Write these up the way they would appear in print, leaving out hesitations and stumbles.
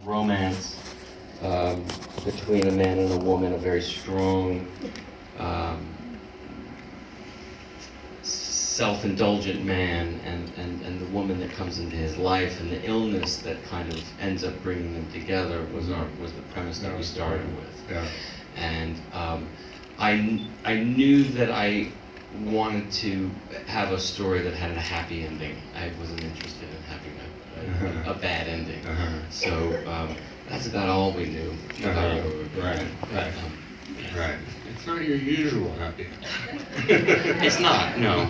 romance between a man and a woman, a very strong, um, self-indulgent man and the woman that comes into his life, and the illness that kind of ends up bringing them together was the premise that we started with. Yeah. And I knew that I wanted to have a story that had a happy ending. I wasn't interested in having a bad ending. So that's about all we knew about it. Right. Right. It's not your usual happy ending. It's not, no.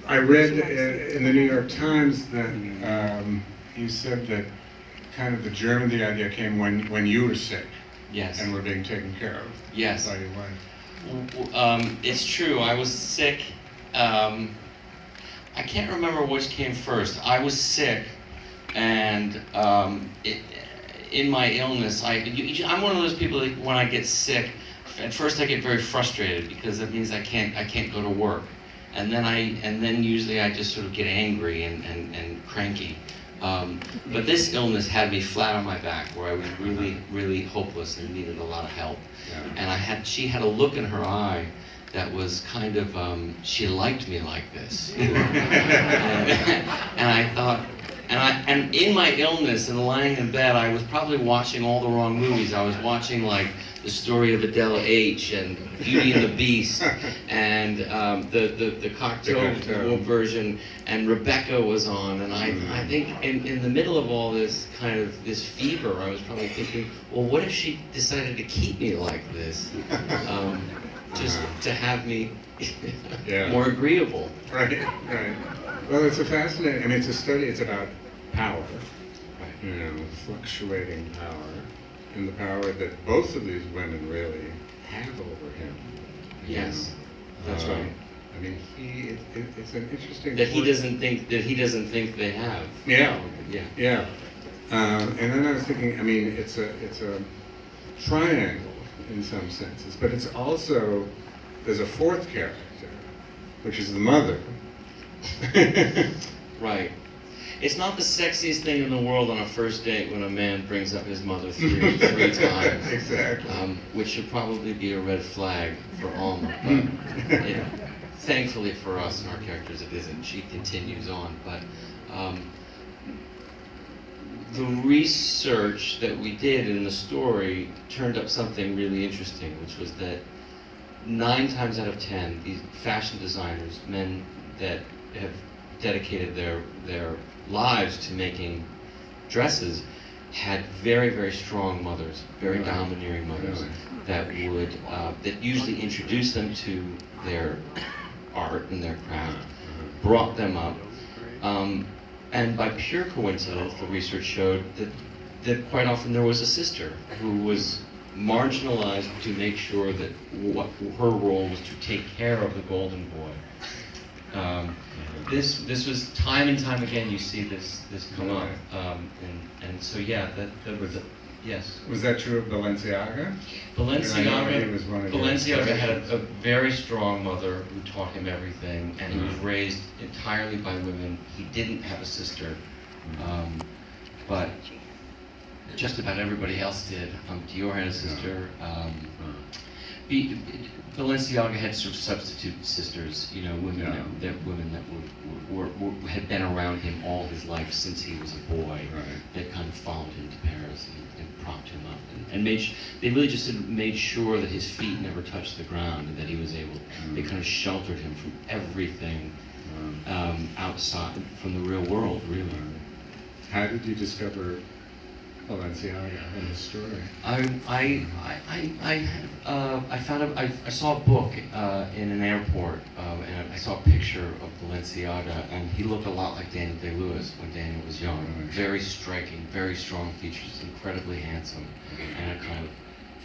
I read in the New York Times that you said that kind of the idea came when you were sick. Yes. And were being taken care of. Yes. By your wife. It's true. I was sick. I can't remember which came first. I was sick, and in my illness, I'm one of those people that when I get sick, at first I get very frustrated because that means I can't go to work, and then usually I just sort of get angry and cranky. But this illness had me flat on my back, where I was really hopeless and needed a lot of help. Yeah. And she had a look in her eye that was kind of, she liked me like this. And I thought, and in my illness and lying in bed, I was probably watching all the wrong movies. I was watching like The Story of Adele H. and Beauty and the Beast and the cocktail version, and Rebecca was on, and I think in the middle of all this kind of this fever, I was probably thinking, well, what if she decided to keep me like this? Just to have me more agreeable. Right. Well, it's a fascinating, I mean, it's a study, it's about power, fluctuating power, and the power that both of these women really have over him. Yes, that's right. I mean, it's an interesting that he doesn't think they have. Yeah. Yeah. And then I was thinking, I mean, it's a triangle in some senses, but it's also, there's a fourth character, which is the mother. Right. It's not the sexiest thing in the world on a first date when a man brings up his mother three times. Exactly. Which should probably be a red flag for Alma. But thankfully for us and our characters, it isn't. She continues on. But the research that we did in the story turned up something really interesting, which was that 9 times out of 10, these fashion designers, men that have dedicated their lives to making dresses, had very strong mothers, very domineering mothers, that would that usually introduced them to their art and their craft, brought them up, and by pure coincidence, the research showed that quite often there was a sister who was marginalized to make sure that what her role was to take care of the golden boy. This was time and time again. You see this come up, and so yeah, that was yes. Was that true of Balenciaga? Balenciaga had a very strong mother who taught him everything, and he was raised entirely by women. He didn't have a sister, but just about everybody else did. Dior had a sister. Balenciaga had sort of substitute sisters, women that had been around him all his life since he was a boy, that kind of followed him to Paris and propped him up, and they really just made sure that his feet never touched the ground, and that he was able. They kind of sheltered him from everything outside, from the real world, really. How did you discover Balenciaga and his story? I saw a book in an airport, and I saw a picture of Balenciaga, and he looked a lot like Daniel Day-Lewis when Daniel was young. Very striking, very strong features, incredibly handsome, and a kind of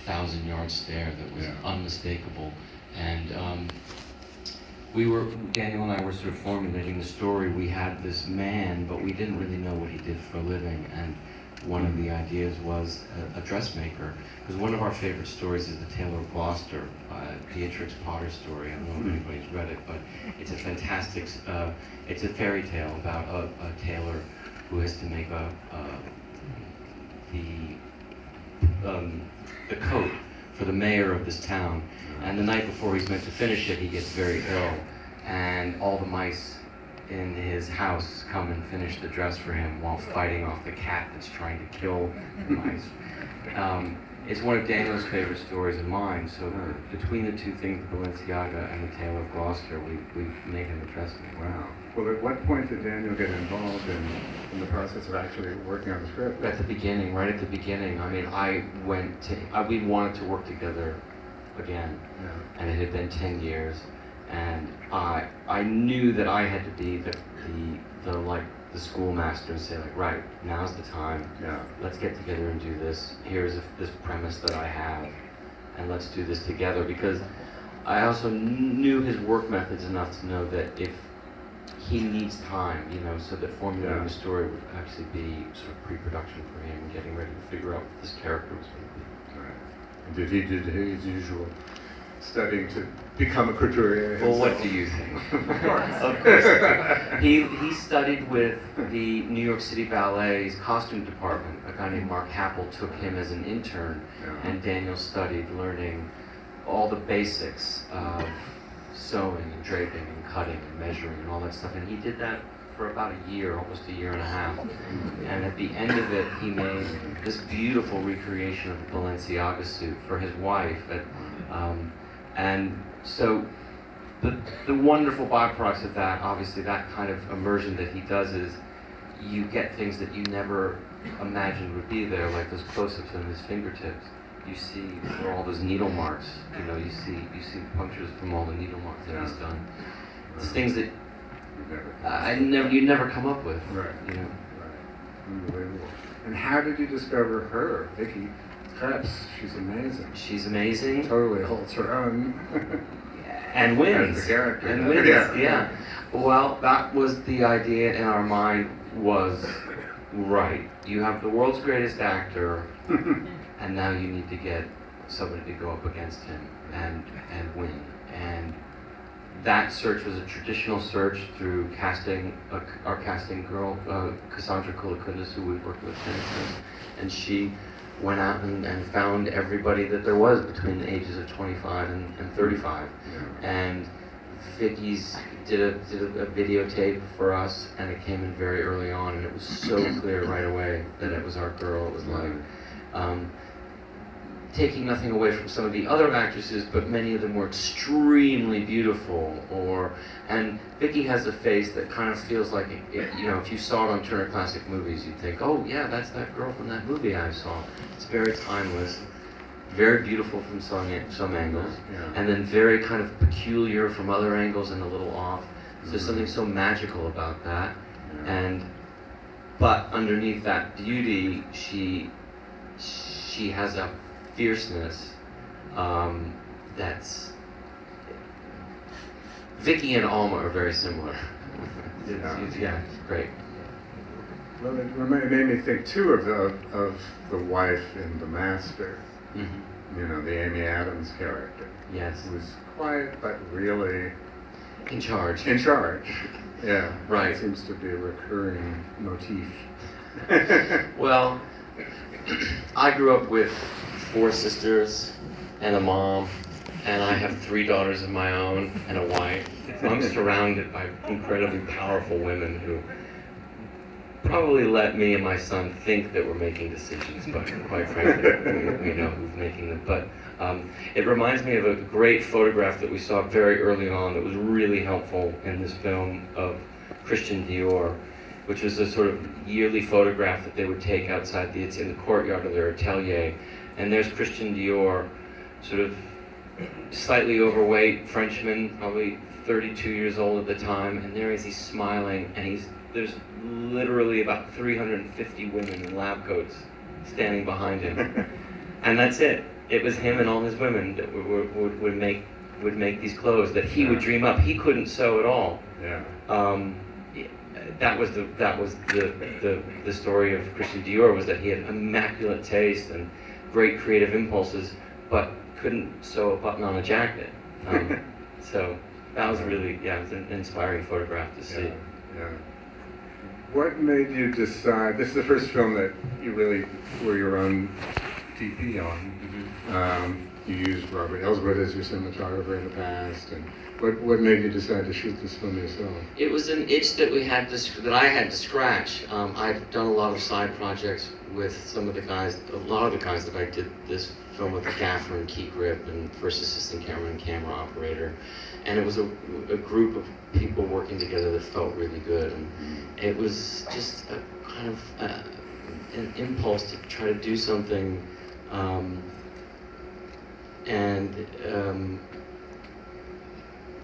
1,000-yard stare that was unmistakable. And Daniel and I were sort of formulating the story. We had this man, but we didn't really know what he did for a living, and one of the ideas was a dressmaker. Because one of our favorite stories is The Tale of Gloucester, Beatrix Potter's story. I don't know if anybody's read it, but it's a fantastic, it's a fairy tale about a tailor who has to make the coat for the mayor of this town. And the night before he's meant to finish it, he gets very ill, and all the mice in his house come and finish the dress for him while fighting off the cat that's trying to kill the mice. It's one of Daniel's favorite stories and mine, so between the two things, Balenciaga and The Tale of Gloucester, we've made him a dressmaker. Wow. Well, at what point did Daniel get involved in the process of actually working on the script? At the beginning, right at the beginning. I mean, we wanted to work together again, and it had been 10 years, and I knew that I had to be the schoolmaster and say, like, right, now's the time. Yeah. Let's get together and do this. Here's this premise that I have, and let's do this together. Because I also knew his work methods enough to know that if he needs time, so that formulating the story would actually be sort of pre-production for him and getting ready to figure out what this character was going to be. Right. And did he do his usual studying to become a couturier himself? Well, what do you think? Of course. Of course. He studied with the New York City Ballet's costume department. A guy named Mark Happel took him as an intern, and Daniel studied learning all the basics of sewing and draping and cutting and measuring and all that stuff. And he did that for about a year, almost a year and a half. And at the end of it, he made this beautiful recreation of a Balenciaga suit for his wife. And so the wonderful byproducts of that, obviously that kind of immersion that he does, is you get things that you never imagined would be there, like those close-ups on his fingertips. You see all those needle marks, you see punctures from all the needle marks that he's done. It's things that you'd never come up with. Right. Right. Unbelievable. And how did you discover her, Vicky Krebs? She's amazing. She's amazing. Totally holds her own. And wins. As the character. And wins. Yeah. Well, that was the idea in our mind. Was right. You have the world's greatest actor, and now you need to get somebody to go up against him and win. And that search was a traditional search through casting, our casting girl, Cassandra Kulakundis, who we've worked with since, and she went out and found everybody that there was between the ages of 25 and 35. And Vicky's did a videotape for us, and it came in very early on, and it was so clear right away that it was our girl. It was like, taking nothing away from some of the other actresses, but many of them were extremely beautiful. And Vicky has a face that kind of feels like, if you saw it on Turner Classic Movies, you'd think, oh yeah, that's that girl from that movie I saw. It's very timeless, very beautiful from some angles, and then very kind of peculiar from other angles and a little off. So there's something so magical about that. But underneath that beauty, she has a fierceness that's... Vicky and Alma are very similar. It's great. Well, it made me think too of the wife in The Master. Mm-hmm. The Amy Adams character. Yes. Who was quiet but really in charge. In charge. Yeah. Right. It seems to be a recurring motif. Well, I grew up with 4 sisters and a mom, and I have 3 daughters of my own and a wife. So I'm surrounded by incredibly powerful women who probably let me and my son think that we're making decisions, but quite frankly, we know who's making them. But it reminds me of a great photograph that we saw very early on that was really helpful in this film of Christian Dior, which was a sort of yearly photograph that they would take outside it's in the courtyard of their atelier. And there's Christian Dior, sort of slightly overweight Frenchman, probably 32 years old at the time, and there he's smiling, and there's literally about 350 women in lab coats standing behind him. And that's it. It was him and all his women that would make these clothes that he would dream up. He couldn't sew at all. that was the story of Christian Dior, was that he had immaculate taste and great creative impulses, but couldn't sew a button on a jacket. So that was really, it was an inspiring photograph to see. Yeah. What made you decide? This is the first film that you really were your own DP on. You used Robert Elswood as your cinematographer in the past, and what made you decide to shoot this film yourself? It was an itch that I had to scratch. I've done a lot of side projects with some of the guys, a lot of the guys that I did this film with, the gaffer and key grip and first assistant camera and camera operator, and it was a group of people working together that felt really good, and it was just a kind of an impulse to try to do something.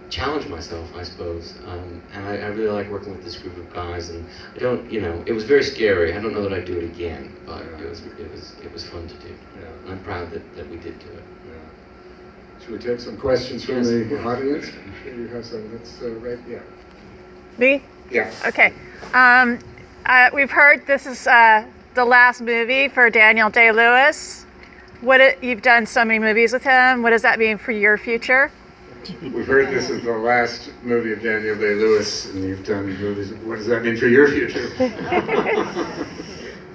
Challenge myself, I suppose. And I really like working with this group of guys, and I don't, it was very scary. I don't know that I'd do it again, but it was fun to do. Yeah. I'm proud that we did do it. Yeah. Should we take some questions from the audience? I'm sure you have some. Let's Me? Yeah. Okay. We've heard this is the last movie for Daniel Day-Lewis. You've done so many movies with him. What does that mean for your future? We've heard this is the last movie of Daniel Day-Lewis, and you've done movies. What does that mean for your future?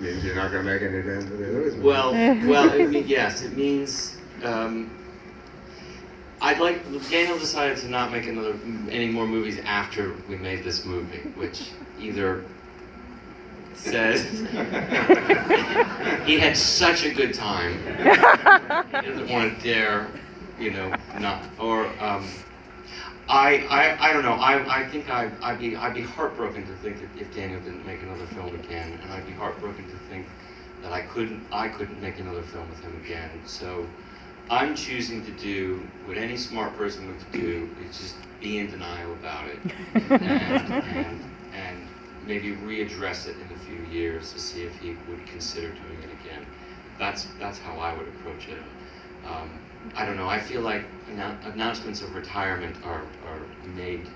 Means you're not going to make any Daniel Day-Lewis movies. Well, yes, it means Daniel decided to not make any more movies after we made this movie, which either says he had such a good time, he doesn't want to dare, not, or I don't know. I think I'd be heartbroken to think that if Daniel didn't make another film again, and I'd be heartbroken to think that I couldn't make another film with him again. So I'm choosing to do what any smart person would do, is just be in denial about it, and maybe readdress it in a few years to see if he would consider doing it again. That's how I would approach it. I don't know. I feel like announcements of retirement are made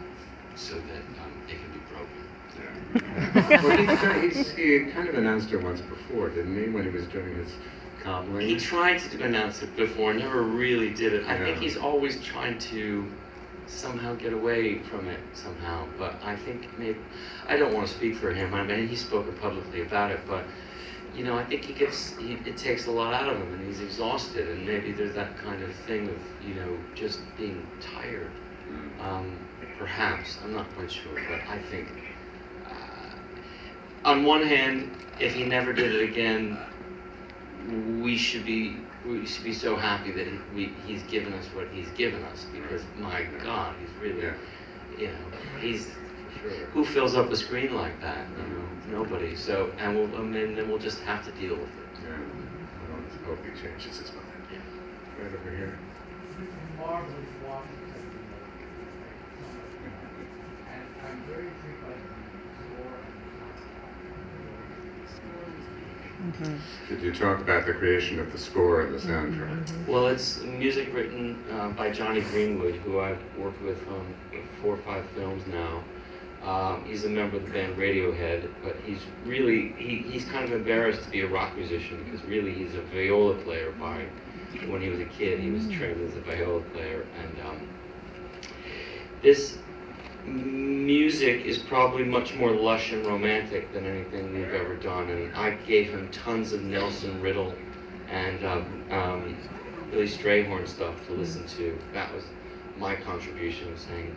so that they can be broken. Well, he kind of announced it once before, didn't he, when he was doing his cobbling? He tried to announce it before, never really did it. I think he's always trying to somehow get away from it somehow, but I think maybe, I don't want to speak for him. I mean, he's spoken publicly about it, but I think it takes a lot out of him, and he's exhausted, and maybe there's that kind of thing of, just being tired. Perhaps, I'm not quite sure, but I think, on one hand, if he never did it again, we should be so happy that he's given us what he's given us, because my God, he's really, he's, who fills up a screen like that? Nobody. So, and then we'll just have to deal with it. Yeah. I hope he changes his mind. Yeah. Right over here. Marvelous Washington, and I'm very intrigued by the score. Could you talk about the creation of the score and the soundtrack? Well, it's music written by Johnny Greenwood, who I've worked with on 4 or 5 films now. He's a member of the band Radiohead, but he's kind of embarrassed to be a rock musician, because really he's a viola player when he was a kid. He was trained as a viola player, and this music is probably much more lush and romantic than anything we've ever done, and I gave him tons of Nelson Riddle and Billy Strayhorn stuff to listen to. That was my contribution, of saying,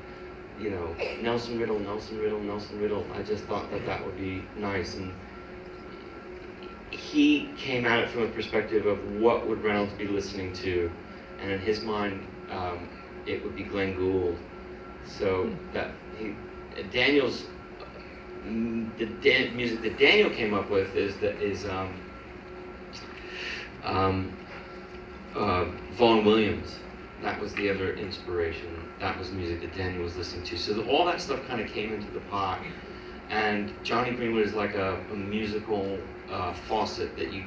Nelson Riddle, Nelson Riddle, Nelson Riddle. I just thought that would be nice, and he came at it from a perspective of what would Reynolds be listening to, and in his mind, it would be Glenn Gould. So that Daniel's music that Daniel came up with is Vaughan Williams. That was the other inspiration. That was music that Daniel was listening to. So all that stuff kind of came into the pot. And Johnny Greenwood is like a musical faucet that you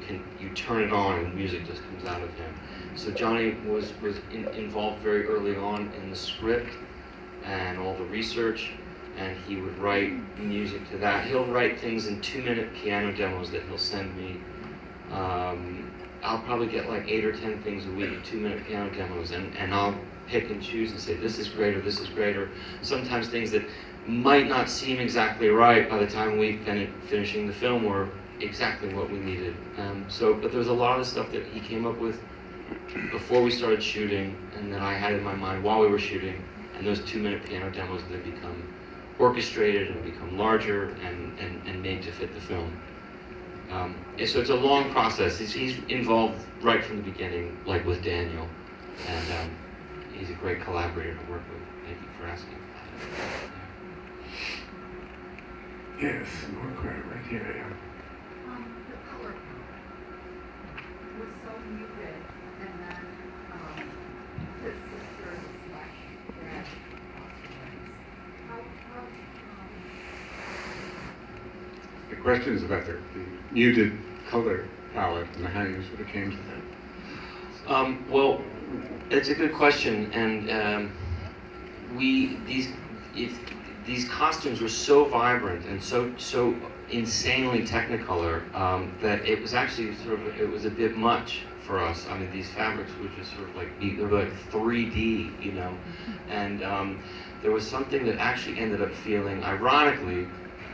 turn it on and music just comes out of him. So Johnny was involved very early on in the script and all the research, and he would write music to that. He'll write things in 2-minute piano demos that he'll send me. I'll probably get like 8 or 10 things a week, 2-minute piano demos, and I'll pick and choose and say, this is great, or this is great, or sometimes things that might not seem exactly right by the time we finishing the film were exactly what we needed. But there was a lot of stuff that he came up with before we started shooting, and that I had in my mind while we were shooting, and those 2-minute piano demos that become orchestrated and become larger and made to fit the film. So it's a long process. He's involved right from the beginning, like with Daniel, and he's a great collaborator to work with. Thank you for asking. Yes, more quiet right here. Yeah. The color palette was so muted, and then his sister's slash red costumes. How The question is about the muted color palette and how you sort of came to that. Well, it's a good question, and these costumes were so vibrant and so insanely technicolor that it was actually it was a bit much for us. I mean, these fabrics were just sort of they're like 3D, you know, and there was something that actually ended up feeling, ironically,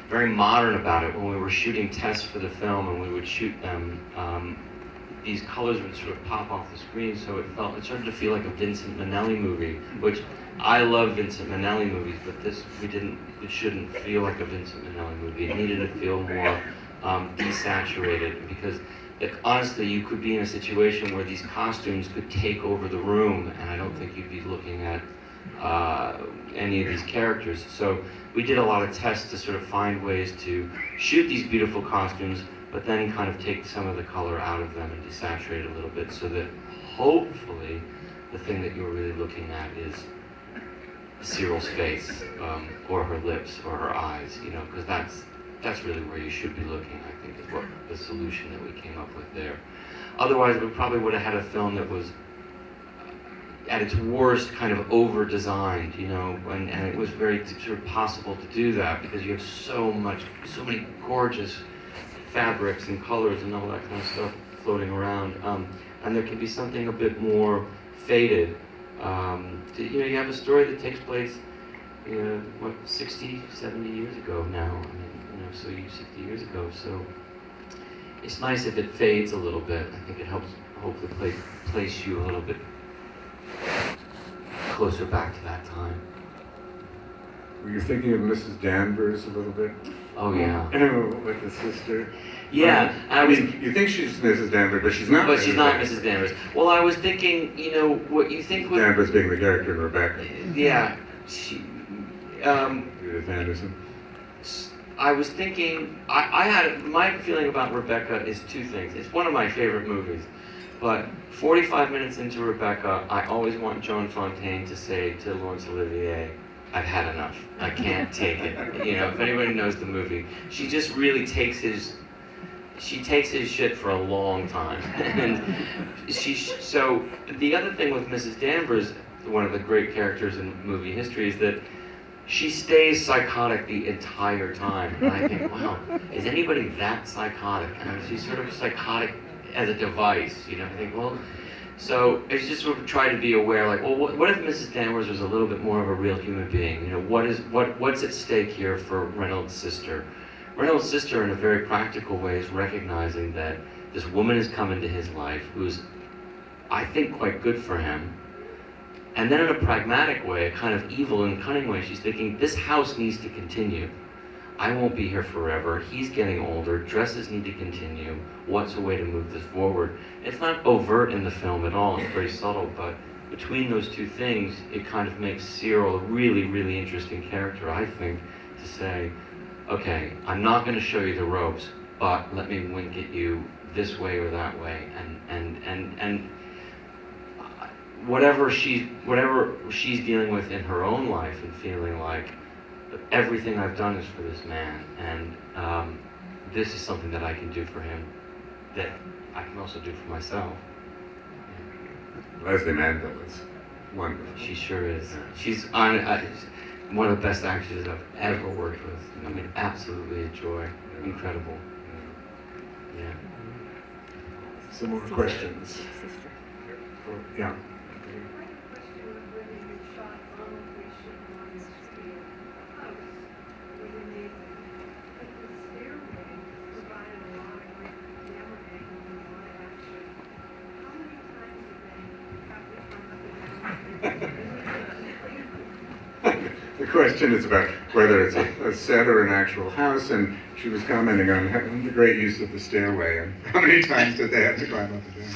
very modern about it when we were shooting tests for the film, and we would shoot them. These colors would sort of pop off the screen, so it started to feel like a Vincent Minnelli movie, which I love Vincent Minnelli movies, but it shouldn't feel like a Vincent Minnelli movie. It needed to feel more desaturated, because honestly, you could be in a situation where these costumes could take over the room, and I don't think you'd be looking at any of these characters. So we did a lot of tests to sort of find ways to shoot these beautiful costumes, but then kind of take some of the color out of them and desaturate a little bit, so that hopefully the thing that you're really looking at is Cyril's face, or her lips, or her eyes, you know, because that's really where you should be looking, I think, is what the solution that we came up with there. Otherwise, we probably would have had a film that was at its worst kind of over-designed, you know, and it was very sort of possible to do that because you have so many gorgeous fabrics and colors and all that kind of stuff floating around, and there can be something a bit more faded. You know, you have a story that takes place, 60, 70 years ago now. I mean, you know, so 60 years ago. So it's nice if it fades a little bit. I think it helps hopefully place you a little bit closer back to that time. Were you thinking of Mrs. Danvers a little bit? Oh yeah. With the sister. Yeah, I mean, you think she's Mrs. Danvers, but she's not. But she's not Mrs. Danvers. Well, I was thinking, you know, what you think would... Danvers being the character in Rebecca. Yeah. Judith Anderson. I was thinking, I had, my feeling about Rebecca is two things. It's one of my favorite movies, but 45 minutes into Rebecca, I always want Joan Fontaine to say to Laurence Olivier, I've had enough. I can't take it. You know, if anybody knows the movie, she just really takes his shit for a long time. And so the other thing with Mrs. Danvers, one of the great characters in movie history, is that she stays psychotic the entire time. And I think, wow, is anybody that psychotic? And she's sort of psychotic as a device, you know. I think, well, so it's just sort of try to be aware, like, well, what if Mrs. Danvers was a little bit more of a real human being? You know, what's at stake here for Reynolds' sister? Reynolds' sister, in a very practical way, is recognizing that this woman has come into his life who's, I think, quite good for him. And then in a pragmatic way, a kind of evil and cunning way, she's thinking, this house needs to continue. I won't be here forever. He's getting older. Dresses need to continue. What's a way to move this forward? It's not overt in the film at all. It's very subtle, but between those two things, it kind of makes Cyril a really, really interesting character, I think, to say, okay, I'm not going to show you the ropes, but let me wink at you this way or that way, and whatever she's dealing with in her own life and feeling like everything I've done is for this man, and this is something that I can do for him that I can also do for myself. Leslie Manville is wonderful. She sure is. She's on. one of the best actors I've ever worked with. I mean, absolutely a joy, incredible. Yeah. Some more questions? Yeah. I have a question on whether you shot on location or on your studio. The house was amazing. But the stairway provided a lot of great camera angles and a lot of action. How many times a day have we come up and down? The question is about whether it's a set or an actual house, and she was commenting on the great use of the stairway and how many times did they have to climb up and down.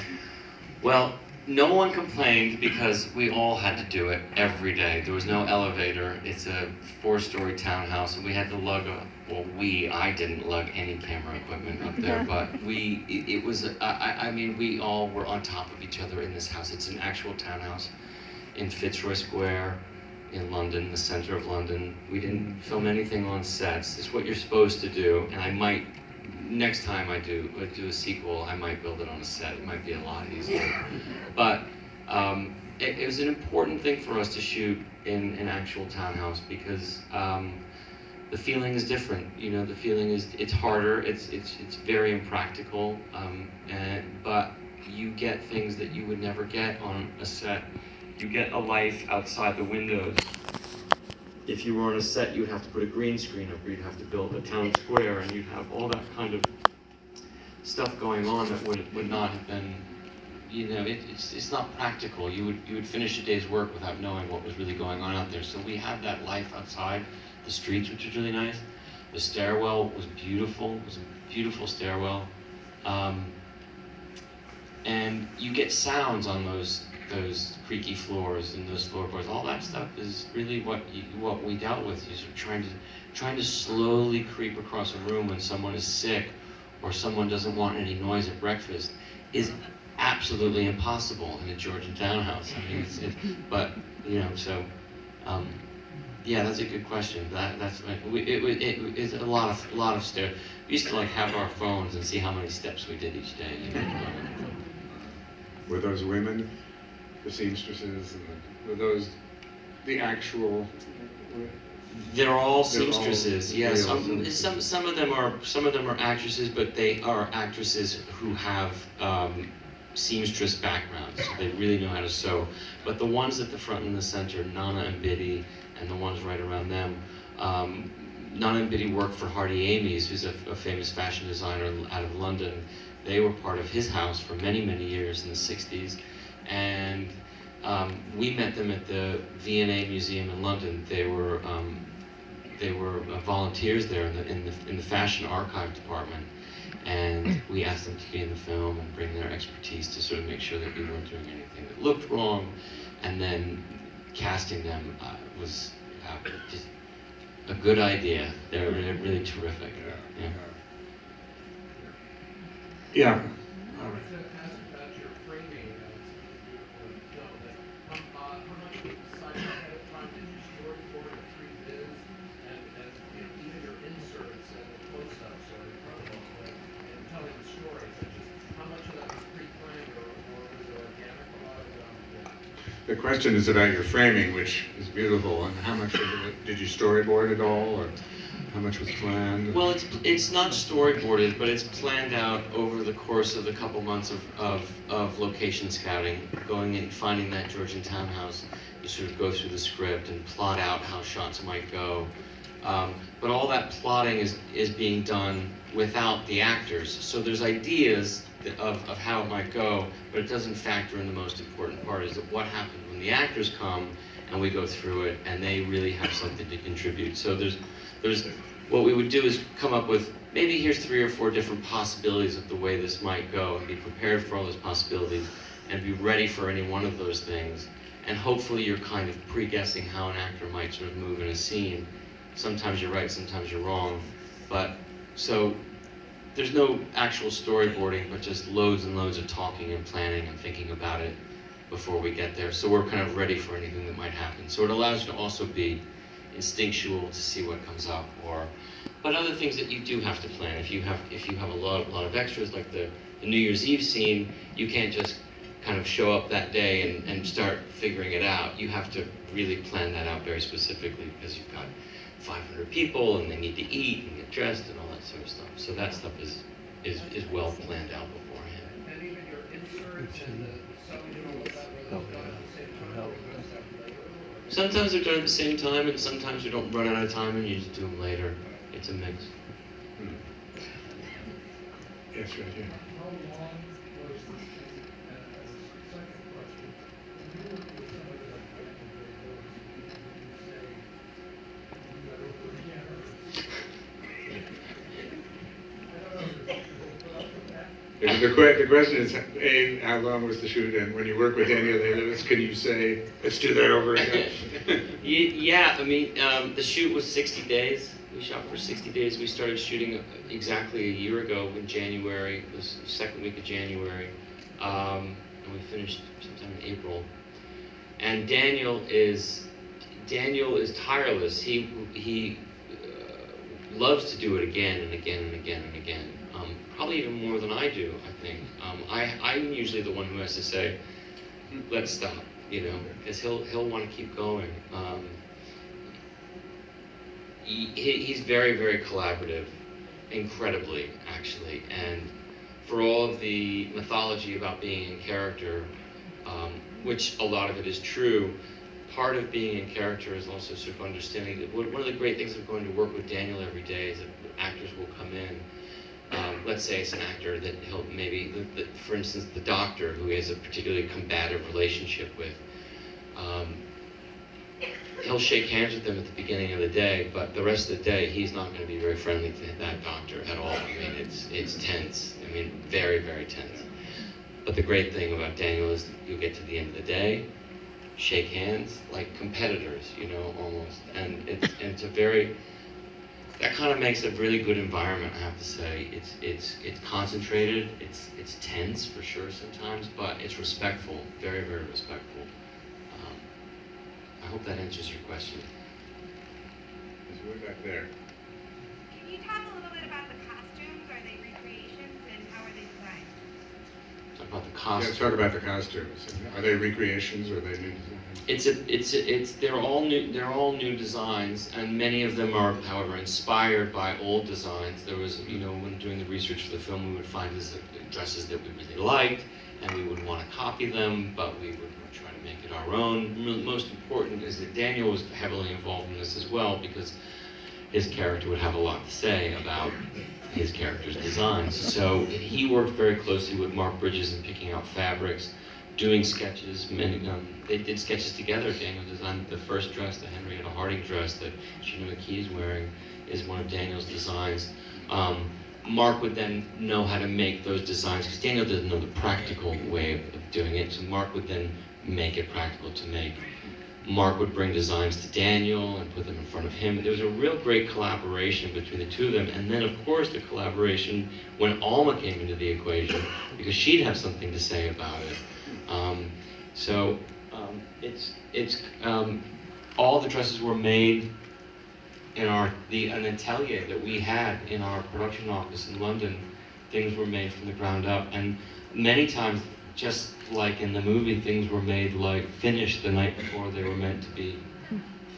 Well, no one complained because we all had to do it every day. There was no elevator. It's a 4-story townhouse, and we had to lug I didn't lug any camera equipment up there, but it was, I mean, we all were on top of each other in this house. It's an actual townhouse in Fitzroy Square in London, the center of London. We didn't film anything on sets. It's what you're supposed to do, and I might, next time I do a sequel, I might build it on a set. It might be a lot easier. But it was an important thing for us to shoot in an actual townhouse because the feeling is different. You know, the feeling is, it's harder, it's very impractical, but you get things that you would never get on a set. You get a life outside the windows. If you were on a set, you would have to put a green screen up, or you'd have to build a town square, and you'd have all that kind of stuff going on that would not have been, you know, it's not practical. You would finish a day's work without knowing what was really going on out there. So we had that life outside the streets, which was really nice. The stairwell was beautiful. It was a beautiful stairwell, and you get sounds on those creaky floors and those floorboards. All that stuff is really what we dealt with. You're trying to slowly creep across a room when someone is sick or someone doesn't want any noise at breakfast is absolutely impossible in a Georgian townhouse. I mean, but you know, so yeah, that's a good question. That's it's a lot of stairs. We used to like have our phones and see how many steps we did each day. You know? Were those women, the seamstresses, and were those the actual? They're all They're all seamstresses. real Yes, seamstresses. some of them are actresses, but they are actresses who have seamstress backgrounds. So they really know how to sew. But the ones at the front and the center, Nana and Biddy, and the ones right around them. Nana and Biddy worked for Hardy Amy's, who's a famous fashion designer out of London. They were part of his house for many, many years in the 60s. And we met them at the V&A Museum in London. They were volunteers there in the fashion archive department. And we asked them to be in the film and bring their expertise to sort of make sure that we weren't doing anything that looked wrong. And then casting them was just a good idea. They're really terrific. Yeah. Yeah. I wanted to ask about your framing. It's beautiful in film. How much was decided ahead of time? Did you storyboard the 3 bids and you know, even your inserts and the close-ups are incredible in telling the story. But just how much of that was pre-planned or was it organic? A lot of it on the The question is about your framing, which is beautiful, and how much did you storyboard it all, or how much was planned? Well, it's not storyboarded, but it's planned out over the course of a couple months of location scouting, going and finding that Georgian townhouse. You sort of go through the script and plot out how shots might go. But all that plotting is being done without the actors. So there's ideas of how it might go, but it doesn't factor in the most important part, is that what happens when the actors come and we go through it and they really have something to contribute. So there's what we would do is come up with, maybe here's 3 or 4 different possibilities of the way this might go, and be prepared for all those possibilities and be ready for any one of those things. And hopefully you're kind of pre-guessing how an actor might sort of move in a scene. Sometimes you're right, sometimes you're wrong. But so there's no actual storyboarding, but just loads and loads of talking and planning and thinking about it before we get there. So we're kind of ready for anything that might happen. So it allows you to also be instinctual to see what comes up, but other things that you do have to plan. If you have a lot of extras, like the New Year's Eve scene, you can't just kind of show up that day and start figuring it out. You have to really planned that out very specifically because you've got 500 people and they need to eat and get dressed and all that sort of stuff. So that stuff is well planned out beforehand. And even your inserts and the sewing and all of that, were those done at the same time, or was that later? Or- Sometimes they're done at the same time, and sometimes we don't run out of time and you just do them later. It's a mix. Yes, right here. How long was the shoot? And as a second question, when you work with somebody like Daniel Day-Lewis, you say, you got over the camera. The question is, A, how long was the shoot, and when you work with Daniel Day-Lewis, can you say, let's do that over again? Yeah, I mean, the shoot was 60 days. We shot for 60 days. We started shooting exactly a year ago in January, the second week of January, and we finished sometime in April. And Daniel is tireless. He loves to do it again and again and again and again. Probably even more than I do, I think. I'm usually the one who has to say, let's stop, because he'll want to keep going. He's very, very collaborative, incredibly, actually. And for all of the mythology about being in character, which a lot of it is true, part of being in character is also sort of understanding that one of the great things of going to work with Daniel every day is that actors will come in. Let's say it's an actor that he'll maybe, for instance, the doctor who he has a particularly combative relationship with. He'll shake hands with them at the beginning of the day, but the rest of the day he's not going to be very friendly to that doctor at all. I mean, it's tense. I mean, very, very tense. But the great thing about Daniel is you get to the end of the day, shake hands like competitors, almost. And it's a very, that kind of makes a really good environment, I have to say. It's concentrated, it's tense for sure sometimes, but it's respectful, very, very respectful. I hope that answers your question. There's one back there. Can you talk a little bit about the costumes? Are they recreations and how are they designed? Talk about the Yeah, costume. talk about the costumes. Are they recreations or are they new designs? They're all new designs, and many of them are, however, inspired by old designs. There was, when doing the research for the film, we would find dresses that we really liked, and we would want to copy them, but we would try to make it our own. Most important is that Daniel was heavily involved in this as well, because his character would have a lot to say about his character's designs. So he worked very closely with Mark Bridges in picking out fabrics, doing sketches. They did sketches together. Daniel designed the first dress, the Henrietta Harding dress that Sheena McKee is wearing, is one of Daniel's designs. Mark would then know how to make those designs, because Daniel didn't know the practical way of doing it, so Mark would then make it practical to make. Mark would bring designs to Daniel and put them in front of him. There was a real great collaboration between the two of them, and then of course the collaboration when Alma came into the equation, because she'd have something to say about it. All the dresses were made in an atelier that we had in our production office in London. Things were made from the ground up, and many times, just like in the movie, things were made finished the night before they were meant to be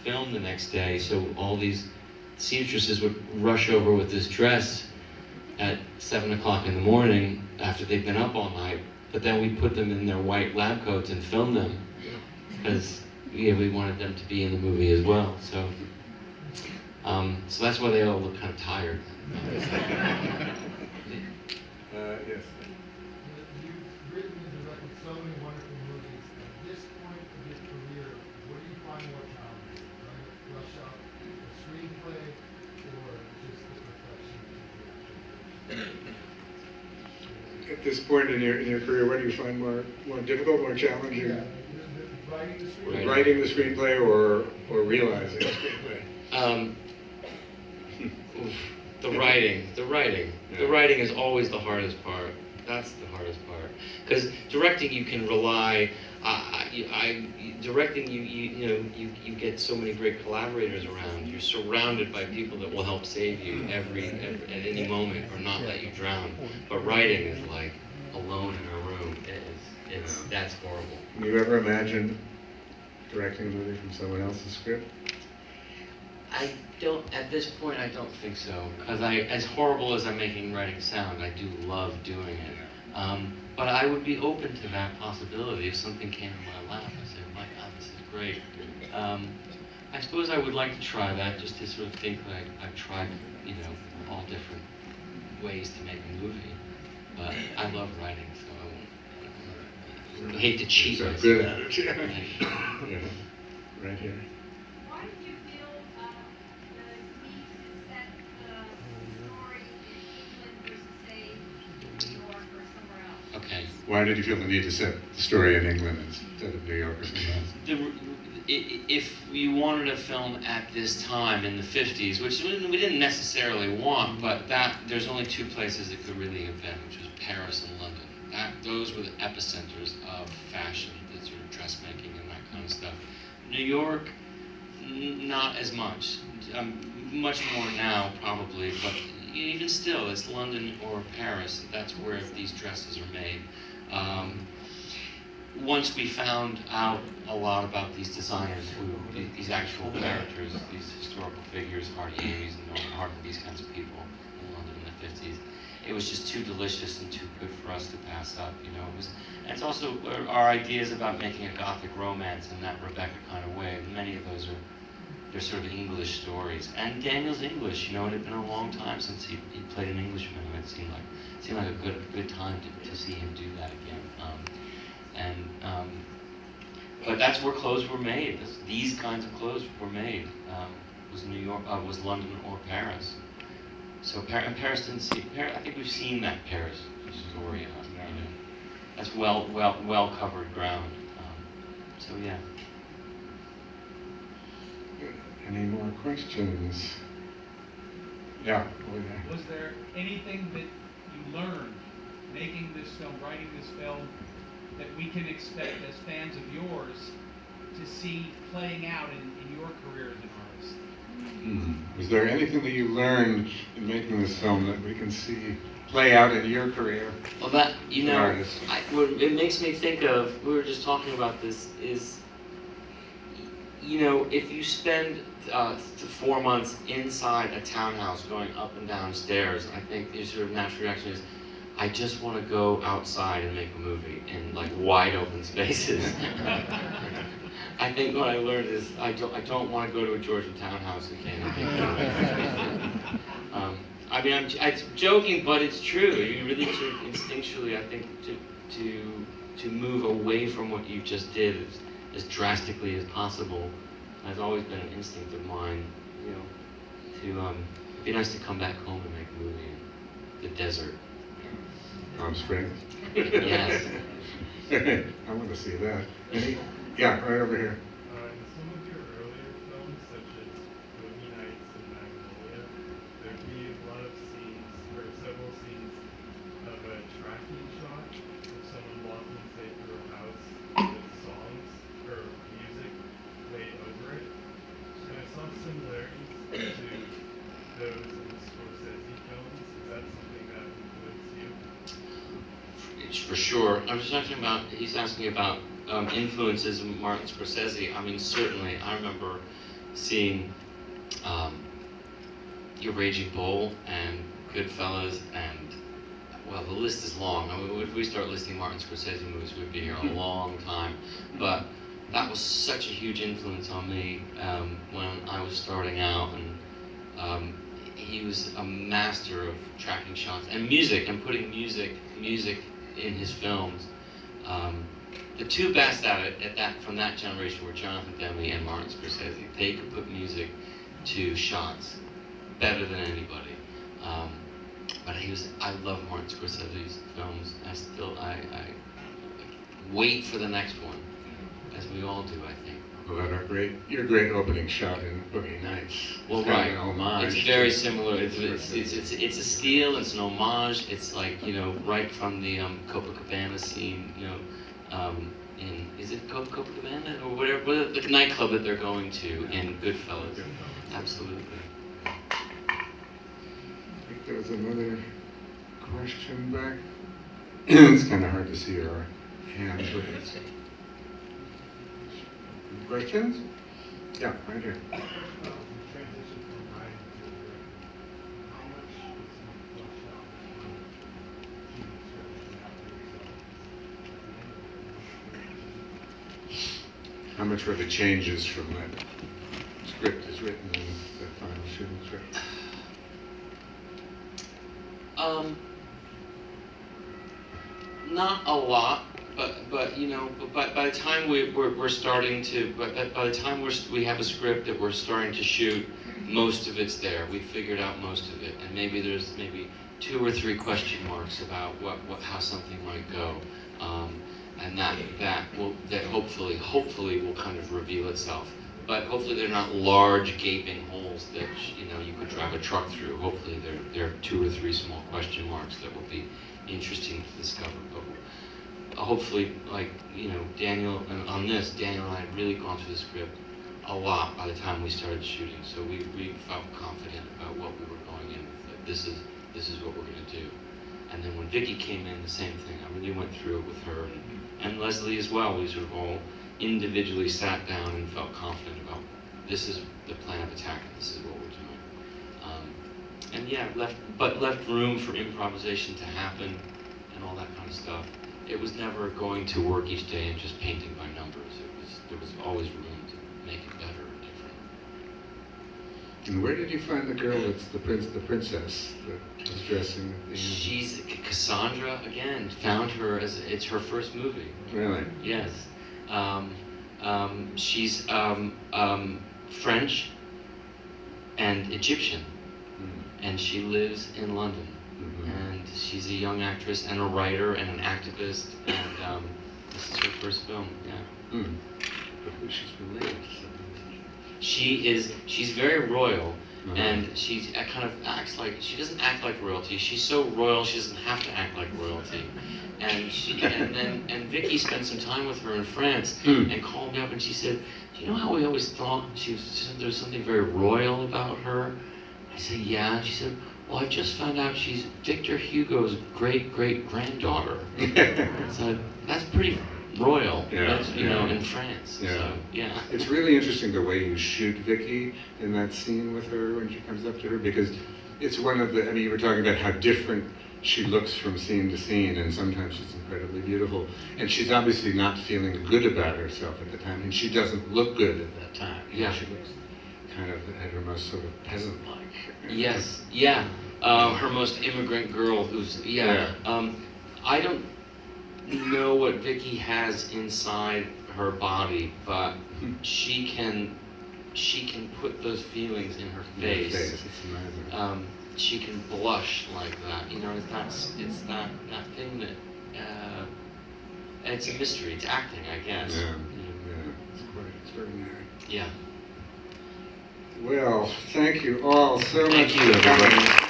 filmed the next day. So all these seamstresses would rush over with this dress at 7 o'clock in the morning after they'd been up all night, but then we'd put them in their white lab coats and film them, because we wanted them to be in the movie as well. So that's why they all look kind of tired. Yes. You've written and directed so many wonderful movies. At this point of your career, what do you find more challenging? Trying to brush up the screenplay or just the perfection? At this point in your career, what do you find more difficult, more challenging? Yeah, writing the screenplay. Writing the screenplay or realizing the screenplay? The writing. Yeah. The writing is always the hardest part. That's the hardest part. Because directing, you can rely. Directing, you get so many great collaborators around. You're surrounded by people that will help save you at any moment or not let you drown. But writing is like alone in a room. That's horrible. Can you ever imagine directing a movie from someone else's script? I don't, at this point, I don't think so. Because as horrible as I'm making writing sound, I do love doing it. But I would be open to that possibility if something came in my lap. I say, my God, this is great. I suppose I would like to try that, just to sort of think that I've tried, all different ways to make a movie. But I love writing, so I won't. I hate to cheat You're myself. so good at it, yeah. Right here. Why did you feel the need to set the story in England versus, say, New York or somewhere else? Okay. Why did you feel the need to set the story in England instead of New York or something else? If we wanted a film at this time in the 50s, which we didn't necessarily want, but there's only two places it could really have been, which was Paris and London. Those were the epicenters of fashion, the sort of dressmaking and that kind of stuff. New York, not as much. Much more now, probably, but even still, it's London or Paris. That's where these dresses are made. Once we found out a lot about these designers, these actual characters, these historical figures, Hardy Ames and Norman Hardin, these kinds of people in London in the 50s, it was just too delicious and too good for us to pass up. And it's also our ideas about making a Gothic romance in that Rebecca kind of way. Many of those they're sort of English stories. And Daniel's English. It had been a long time since he played an Englishman, and it seemed like a good time to see him do that again. But that's where clothes were made. These kinds of clothes were made. Was New York, was London or Paris. So Paris didn't see. I think we've seen that Paris story. That's well covered ground. So yeah. Any more questions? Yeah, over there. Was there anything that you learned making this film, writing this film, that we can expect as fans of yours to see playing out in your career as an artist? Was there anything that you learned in making this film that we can see play out in your career? Well, that, as an artist? what it makes me think of, we were just talking about this, is, if you spend 4 months inside a townhouse going up and down stairs, I think your sort of natural reaction is, I just want to go outside and make a movie in wide open spaces. I think what I learned is I don't want to go to a Georgian townhouse again. I'm joking, but it's true. You really sort of instinctually, I think, to move away from what you just did as drastically as possible has always been an instinct of mine. It'd be nice to come back home and make a movie in the desert. Palm Springs? Yes. I want to see that. Yeah, right over here. In some of your earlier films, such as Boogie Nights and Magnolia, there'd be a lot of scenes, or several scenes, of a tracking shot of someone walking, say, through a house with songs or music laid over it. And I saw similarities to those in the Scorsese films. Is that something that influenced you? For sure. He's asking about influences of Martin Scorsese. I mean, certainly, I remember seeing Your Raging Bull and Goodfellas, and, well, the list is long. I mean, if we start listing Martin Scorsese movies, we'd be here a long time. But that was such a huge influence on me when I was starting out, and he was a master of tracking shots and music, and putting music in his films. The two best at it from that generation were Jonathan Demme and Martin Scorsese. They could put music to shots better than anybody. But I love Martin Scorsese's films. I wait for the next one, as we all do, I think. Well, your great opening shot in Boogie Nights. Well, kind of right. an homage. It's very similar. It's a steal. It's an homage. It's right from the Copacabana scene. Is it Copacabana or whatever the nightclub that they're going to in Goodfellas? Absolutely. I think there was another question back. It's kind of hard to see our hands raised. Questions? Yeah, right here. Transition from writing to directing. How much is more fleshed out from shooting scripts and after yourself? How much of it changes from that script is written and the final shooting script? Not a lot, but you know, but by the time we're starting to, but by the time we have a script that we're starting to shoot, most of it's there. We figured out most of it, and maybe there's maybe 2 or 3 question marks about how something might go, and that hopefully will kind of reveal itself. But hopefully they're not large gaping holes that you know you could drive a truck through. Hopefully they're 2 or 3 small question marks that will be interesting to discover. But hopefully, like you know, Daniel and Daniel and I had really gone through the script a lot by the time we started shooting. So we felt confident about what we were going in with. Like, this is what we're going to do. And then when Vicky came in, the same thing. I really went through it with her and Leslie as well. We sort of all individually sat down and felt confident about this is the plan of attack and this is what we're doing. And yeah, left room for improvisation to happen and all that kind of stuff. It was never going to work each day and just painting by numbers. There was always room to make it better and different. And where did you find the girl that's the princess that was dressing at the end? She's Cassandra again. Found her it's her first movie. Really? Yes. She's French and Egyptian, and she lives in London. And she's a young actress and a writer and an activist, and this is her first film. Yeah. But who she's related to something? She's very royal, and she kind of acts like, she doesn't act like royalty. She's so royal she doesn't have to act like royalty. And Vicky spent some time with her in France and called me up and she said, "Do you know how we always thought there was something very royal about her?" I said, "Yeah." She said, "Well, I just found out she's Victor Hugo's great-great-granddaughter." So that's pretty royal, in France. Yeah. So, yeah. It's really interesting the way you shoot Vicky in that scene with her when she comes up to her, because it's one of the, I mean, you were talking about how different she looks from scene to scene, and sometimes she's incredibly beautiful. And she's obviously not feeling good about herself at the time, and she doesn't look good at that time. You know, Yeah. she looks kind of at her most sort of peasant-like. Yes, yeah. Her most immigrant girl who's, I don't know what Vicky has inside her body, but she can put those feelings in her face. It's amazing. She can blush like that. You know, it's that thing that it's a mystery. It's acting, I guess. Yeah, You know? yeah, it's quite extraordinary. Yeah. Well, thank you all so much Thank you, for coming. everybody.